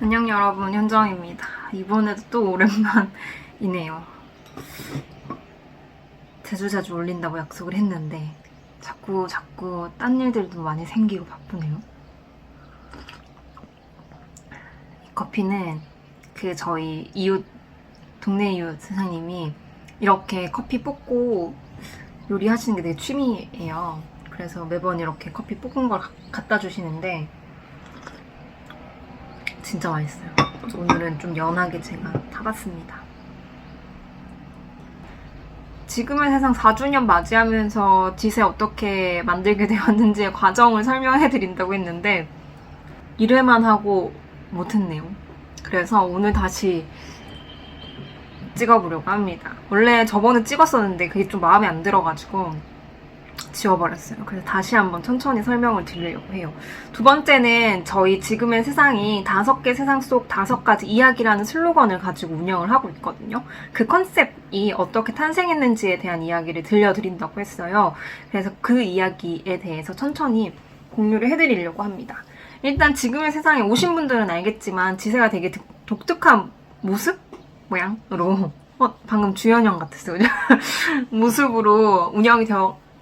안녕 여러분, 현정입니다. 이번에도 또 오랜만이네요. 자주 올린다고 약속을 했는데 자꾸 딴 일들도 많이 생기고 바쁘네요. 이 커피는 저희 동네 이웃 선생님이 이렇게 커피 볶고 요리하시는 게 되게 취미예요. 그래서 매번 이렇게 커피 볶은 걸 갖다 주시는데 진짜 맛있어요. 오늘은 좀 연하게 제가 타봤습니다. 지금의 세상 4주년 맞이하면서 지세 어떻게 만들게 되었는지의 과정을 설명해 드린다고 했는데 1회만 하고 못했네요. 그래서 오늘 다시 찍어보려고 합니다. 원래 저번에 찍었었는데 그게 좀 마음에 안 들어가지고 지워버렸어요. 그래서 다시 한번 천천히 설명을 드리려고 해요. 두 번째는 저희 지금의 세상이 5개 세상 속 5가지 이야기라는 슬로건을 가지고 운영을 하고 있거든요. 그 컨셉이 어떻게 탄생했는지에 대한 이야기를 들려드린다고 했어요. 그래서 그 이야기에 대해서 천천히 공유를 해드리려고 합니다. 일단 지금의 세상에 오신 분들은 알겠지만 지세가 되게 독특한 모습? 모양으로 방금 주연형 같았어요. 모습으로 운영이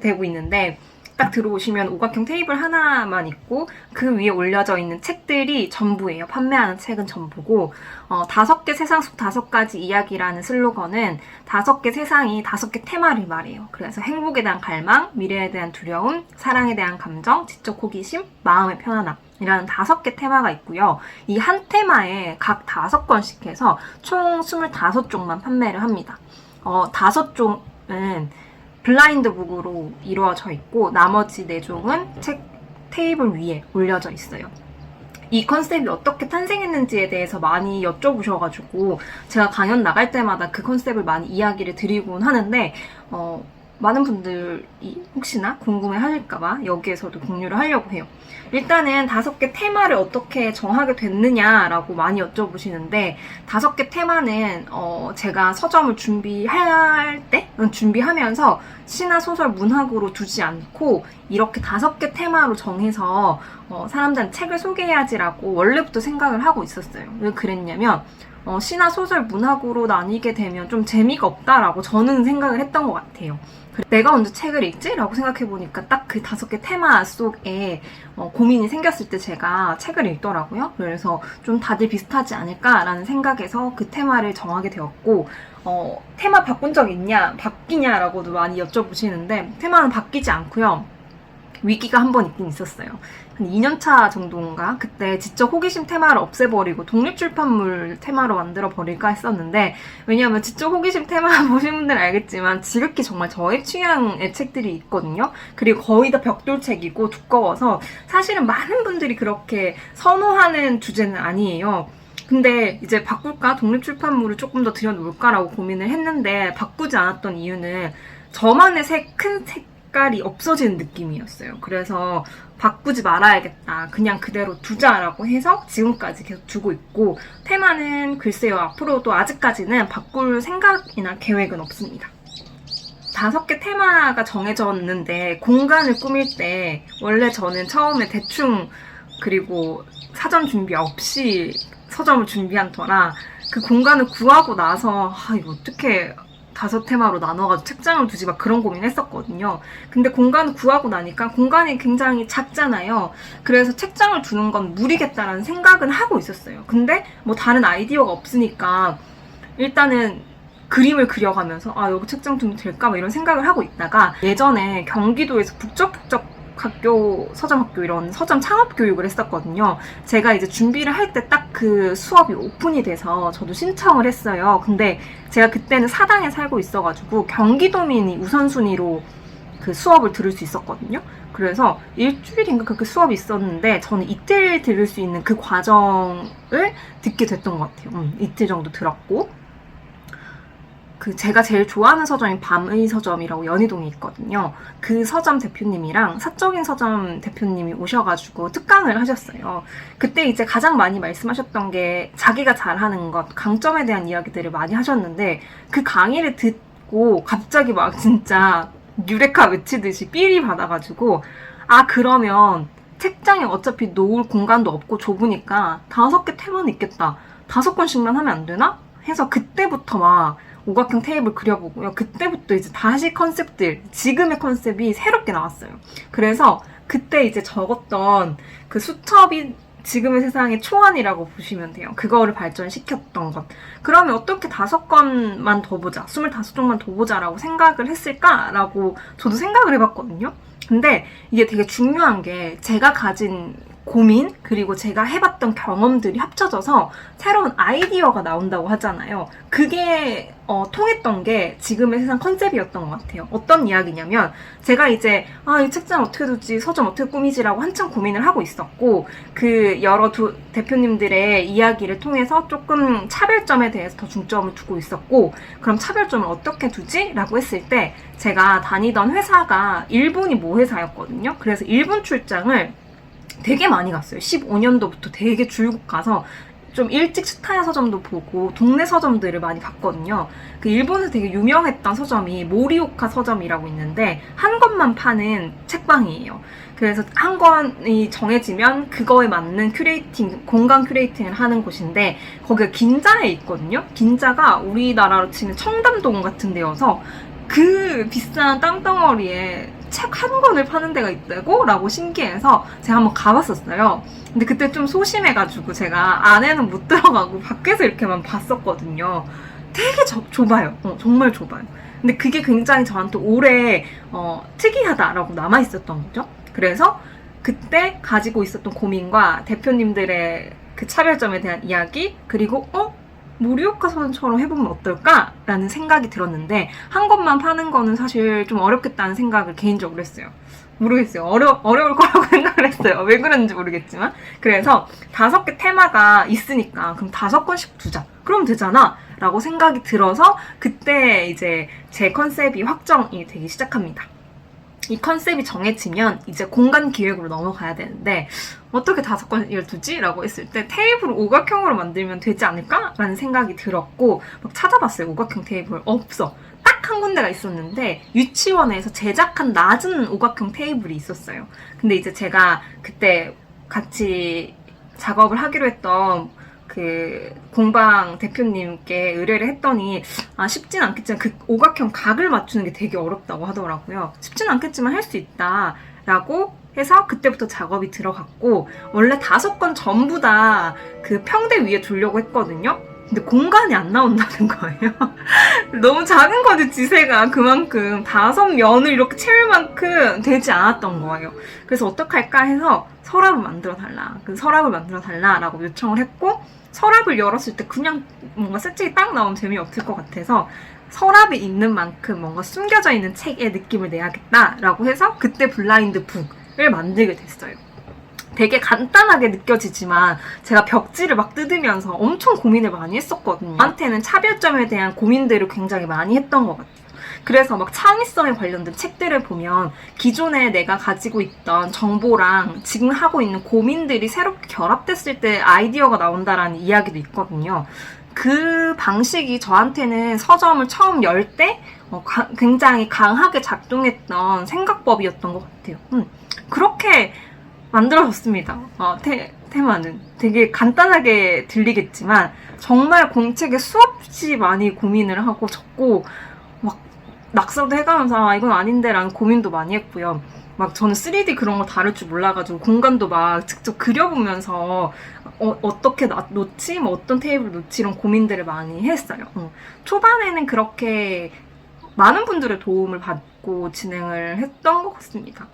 되고 있는데 딱 들어오시면 오각형 테이블 하나만 있고 그 위에 올려져 있는 책들이 전부예요. 판매하는 책은 전부고 5개 세상 속 5가지 이야기라는 슬로건은 5개 세상이 5개 테마를 말해요. 그래서 행복에 대한 갈망, 미래에 대한 두려움, 사랑에 대한 감정, 지적 호기심, 마음의 편안함 이라는 5개 테마가 있고요. 이 한 테마에 각 5권씩 해서 총 25쪽만 판매를 합니다. 5쪽은 블라인드 북으로 이루어져 있고 나머지 4종은 책 테이블 위에 올려져 있어요. 이 컨셉이 어떻게 탄생했는지에 대해서 많이 여쭤보셔가지고 제가 강연 나갈 때마다 그 컨셉을 많이 이야기를 드리곤 하는데 많은 분들이 혹시나 궁금해 하실까봐 여기에서도 공유를 하려고 해요. 일단은 5개 테마를 어떻게 정하게 됐느냐라고 많이 여쭤보시는데 5개 테마는 제가 서점을 준비하면서 시나 소설 문학으로 두지 않고 이렇게 5개 테마로 정해서 사람들한테 책을 소개해야지라고 원래부터 생각을 하고 있었어요. 왜 그랬냐면 시나 소설 문학으로 나뉘게 되면 좀 재미가 없다라고 저는 생각을 했던 것 같아요. 내가 언제 책을 읽지? 라고 생각해보니까 딱 그 5개 테마 속에 고민이 생겼을 때 제가 책을 읽더라고요. 그래서 좀 다들 비슷하지 않을까라는 생각에서 그 테마를 정하게 되었고 테마 바꾼 적 있냐? 바뀌냐라고도 많이 여쭤보시는데 테마는 바뀌지 않고요. 위기가 한 번 있긴 있었어요. 한 2년차 정도인가? 그때 지적 호기심 테마를 없애버리고 독립출판물 테마로 만들어버릴까 했었는데 왜냐하면 지적 호기심 테마 보신 분들은 알겠지만 지극히 정말 저의 취향의 책들이 있거든요. 그리고 거의 다 벽돌책이고 두꺼워서 사실은 많은 분들이 그렇게 선호하는 주제는 아니에요. 근데 이제 바꿀까? 독립출판물을 조금 더 들여놓을까라고 고민을 했는데 바꾸지 않았던 이유는 저만의 큰 색깔이 없어지는 느낌이었어요. 그래서 바꾸지 말아야겠다. 그냥 그대로 두자라고 해서 지금까지 계속 두고 있고 테마는 글쎄요. 앞으로도 아직까지는 바꿀 생각이나 계획은 없습니다. 5개 테마가 정해졌는데 공간을 꾸밀 때 원래 저는 처음에 대충 그리고 사전 준비 없이 서점을 준비한 터라 그 공간을 구하고 나서 이거 어떻게 5 테마로 나눠가지고 책장을 두지 막 그런 고민했었거든요. 근데 공간을 구하고 나니까 공간이 굉장히 작잖아요. 그래서 책장을 두는 건 무리겠다라는 생각은 하고 있었어요. 근데 뭐 다른 아이디어가 없으니까 일단은 그림을 그려가면서 여기 책장 두면 될까? 뭐 이런 생각을 하고 있다가 예전에 경기도에서 북적북적 서점학교 이런 서점 창업 교육을 했었거든요. 제가 이제 준비를 할 때 딱 그 수업이 오픈이 돼서 저도 신청을 했어요. 근데 제가 그때는 사당에 살고 있어가지고 경기도민이 우선순위로 그 수업을 들을 수 있었거든요. 그래서 일주일인가 그렇게 수업이 있었는데 저는 이틀 들을 수 있는 그 과정을 듣게 됐던 것 같아요. 이틀 정도 들었고 그 제가 제일 좋아하는 서점인 밤의 서점이라고 연희동에 있거든요. 그 서점 대표님이랑 사적인 서점 대표님이 오셔가지고 특강을 하셨어요. 그때 이제 가장 많이 말씀하셨던 게 자기가 잘하는 것, 강점에 대한 이야기들을 많이 하셨는데 그 강의를 듣고 갑자기 막 진짜 유레카 외치듯이 삘이 받아가지고 아 그러면 책장에 어차피 놓을 공간도 없고 좁으니까 5개 테마는 있겠다. 5권씩만 하면 안 되나? 해서 그때부터 막 오각형 테이블 그려보고요. 그때부터 이제 다시 컨셉들, 지금의 컨셉이 새롭게 나왔어요. 그래서 그때 이제 적었던 그 수첩이 지금의 세상의 초안이라고 보시면 돼요. 그거를 발전시켰던 것. 그러면 어떻게 5권만 더 보자, 25종만 더 보자라고 생각을 했을까라고 저도 생각을 해봤거든요. 근데 이게 되게 중요한 게 제가 가진 고민 그리고 제가 해봤던 경험들이 합쳐져서 새로운 아이디어가 나온다고 하잖아요. 그게 통했던 게 지금의 세상 컨셉이었던 것 같아요. 어떤 이야기냐면 제가 이제 이 책장 어떻게 두지 서점 어떻게 꾸미지라고 한참 고민을 하고 있었고 그 여러 대표님들의 이야기를 통해서 조금 차별점에 대해서 더 중점을 두고 있었고 그럼 차별점을 어떻게 두지? 라고 했을 때 제가 다니던 회사가 일본이 모회사였거든요. 그래서 일본 출장을 되게 많이 갔어요. 15년도부터 되게 줄곧 가서 좀 일찍 스타야 서점도 보고 동네 서점들을 많이 갔거든요. 그 일본에서 되게 유명했던 서점이 모리오카 서점이라고 있는데 한 권만 파는 책방이에요. 그래서 한 권이 정해지면 그거에 맞는 공간 큐레이팅을 하는 곳인데 거기가 긴자에 있거든요. 긴자가 우리나라로 치면 청담동 같은 데여서 그 비싼 땅덩어리에 책 한 권을 파는 데가 있다고? 라고 신기해서 제가 한번 가봤었어요. 근데 그때 좀 소심해가지고 제가 안에는 못 들어가고 밖에서 이렇게만 봤었거든요. 되게 좁아요. 정말 좁아요. 근데 그게 굉장히 저한테 오래 특이하다라고 남아있었던 거죠. 그래서 그때 가지고 있었던 고민과 대표님들의 그 차별점에 대한 이야기 그리고 모리오카 서점처럼 해보면 어떨까? 라는 생각이 들었는데 한 권만 파는 거는 사실 좀 어렵겠다는 생각을 개인적으로 했어요. 모르겠어요. 어려울 거라고 생각을 했어요. 왜 그런지 모르겠지만. 그래서 5개 테마가 있으니까 그럼 5권씩 두자. 그럼 되잖아. 라고 생각이 들어서 그때 이제 제 컨셉이 확정이 되기 시작합니다. 이 컨셉이 정해지면 이제 공간 기획으로 넘어가야 되는데 어떻게 5권을 두지? 라고 했을 때 테이블을 오각형으로 만들면 되지 않을까? 라는 생각이 들었고 막 찾아봤어요. 오각형 테이블. 없어. 딱 한 군데가 있었는데 유치원에서 제작한 낮은 오각형 테이블이 있었어요. 근데 이제 제가 그때 같이 작업을 하기로 했던 그 공방 대표님께 의뢰를 했더니 쉽진 않겠지만 그 오각형 각을 맞추는 게 되게 어렵다고 하더라고요. 쉽진 않겠지만 할 수 있다 라고 해서 그때부터 작업이 들어갔고 원래 5권 전부 다 그 평대 위에 두려고 했거든요. 근데 공간이 안 나온다는 거예요. 너무 작은 거지 지세가 그만큼 5면을 이렇게 채울 만큼 되지 않았던 거예요. 그래서 어떡할까 해서 서랍을 만들어 달라. 그 서랍을 만들어 달라라고 요청을 했고 서랍을 열었을 때 그냥 뭔가 새책이 딱 나오면 재미없을 것 같아서 서랍이 있는 만큼 뭔가 숨겨져 있는 책의 느낌을 내야겠다라고 해서 그때 블라인드 북을 만들게 됐어요. 되게 간단하게 느껴지지만 제가 벽지를 막 뜯으면서 엄청 고민을 많이 했었거든요. 저한테는 차별점에 대한 고민들을 굉장히 많이 했던 것 같아요. 그래서 막 창의성에 관련된 책들을 보면 기존에 내가 가지고 있던 정보랑 지금 하고 있는 고민들이 새롭게 결합됐을 때 아이디어가 나온다라는 이야기도 있거든요. 그 방식이 저한테는 서점을 처음 열 때 굉장히 강하게 작동했던 생각법이었던 것 같아요. 그렇게 만들어졌습니다. 테마는 되게 간단하게 들리겠지만 정말 공책에 수없이 많이 고민을 하고 적고 막 낙서도 해가면서 이건 아닌데 라는 고민도 많이 했고요. 막 저는 3D 그런 거 다룰 줄 몰라가지고 공간도 막 직접 그려보면서 어떻게 놓지? 뭐 어떤 테이블 놓지? 이런 고민들을 많이 했어요. 초반에는 그렇게 많은 분들의 도움을 받고 진행을 했던 것 같습니다.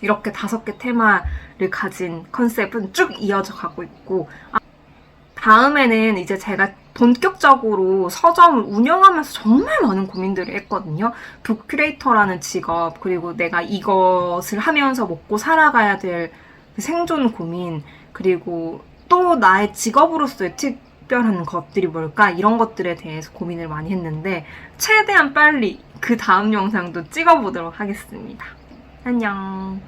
이렇게 5개 테마를 가진 컨셉은 쭉 이어져 가고 있고 다음에는 이제 제가 본격적으로 서점을 운영하면서 정말 많은 고민들을 했거든요. 북 큐레이터라는 직업, 그리고 내가 이것을 하면서 먹고 살아가야 될 생존 고민, 그리고 또 나의 직업으로서의 특별한 것들이 뭘까? 이런 것들에 대해서 고민을 많이 했는데 최대한 빨리 그 다음 영상도 찍어보도록 하겠습니다. 안녕.